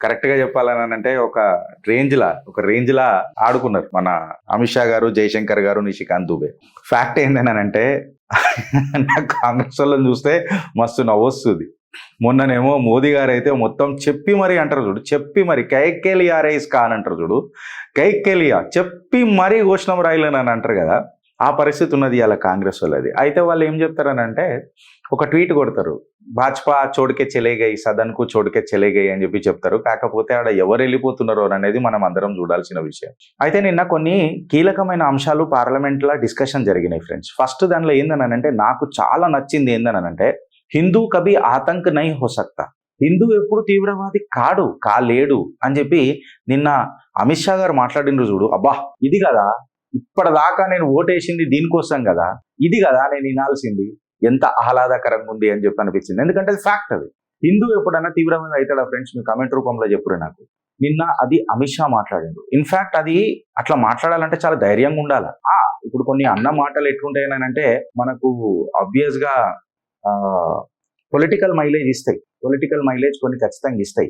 Correct గా చెప్పాలని అంటే ఒక రేంజ్ లా ఆడుకున్నారు మన అమిత్ షా గారు, జయశంకర్ గారు, నిషికాంత్ దుబే. ఫ్యాక్ట్ ఏంటంటే నాకు కాంగ్రెస్ వాళ్ళని చూస్తే మస్తు నవ్వొస్తుంది. మొన్ననేమో మోదీ గారు అయితే మొత్తం చెప్పి మరి అంటారు చూడు, చెప్పి మరి కైకేలియా రైస్ అని అంటారు చూడు, కైకేలియా చెప్పి మరీ ఘోషణం రాయలేనని అంటారు కదా, ఆ పరిస్థితి ఉన్నది ఇలా కాంగ్రెస్ వాళ్ళది. అయితే వాళ్ళు ఏం చెప్తారని అంటే ఒక ట్వీట్ కొడతారు, భాజపా చోటుకే చెలేగాయి, సదన్కు చోటుకే చెలేగాయి అని చెప్పి చెప్తారు. కాకపోతే ఆడ ఎవరు వెళ్ళిపోతున్నారో అనేది మనం అందరం చూడాల్సిన విషయం. అయితే నిన్న కొన్ని కీలకమైన అంశాలు పార్లమెంట్లో డిస్కషన్ జరిగినాయి ఫ్రెండ్స్. ఫస్ట్ దానిలో ఏందనంటే నాకు చాలా నచ్చింది ఏందనంటే, హిందూ కభీ ఆతంక్ నై హో సక్తా, హిందూ ఎప్పుడు తీవ్రవాది కాలేడు అని చెప్పి నిన్న అమిత్ షా గారు మాట్లాడినరు చూడు. అబ్బా, ఇది కదా ఇప్పటిదాకా నేను ఓటేసింది దీనికోసం కదా, ఇది కదా నేను వినాల్సింది, ఎంత ఆహ్లాదకరంగా ఉంది అని చెప్పి అనిపించింది. ఎందుకంటే అది ఫ్యాక్ట్. అది హిందూ ఎప్పుడైనా తీవ్రవాది అవుతాడా ఫ్రెండ్స్? మీ కామెంట్ రూపంలో చెప్పురే నాకు. నిన్న అది అమిత్ షా మాట్లాడిండు. ఇన్ఫాక్ట్ అది అట్లా మాట్లాడాలంటే చాలా ధైర్యంగా ఉండాలి. ఇప్పుడు కొన్ని అన్న మాటలు ఎట్లుంటాయనంటే మనకు ఆబ్వియస్ గా పొలిటికల్ మైలేజ్ కొన్ని ఖచ్చితంగా ఇస్తాయి.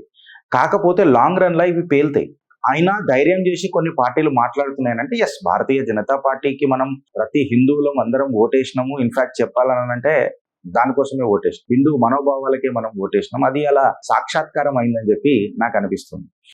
కాకపోతే లాంగ్ రన్ లో ఇవి పేలుతాయి. అయినా ధైర్యం చేసి కొన్ని పార్టీలు మాట్లాడుతున్నాయనంటే ఎస్, భారతీయ జనతా పార్టీకి మనం ప్రతి హిందువులం అందరం ఓటేసినాము. ఇన్ఫాక్ట్ చెప్పాలని అంటే దానికోసమే ఓటేసినాం, హిందూ మనోభావాలకే మనం ఓటేసినాం. అది అలా సాక్షాత్కారం అయిందని చెప్పి నాకు అనిపిస్తుంది.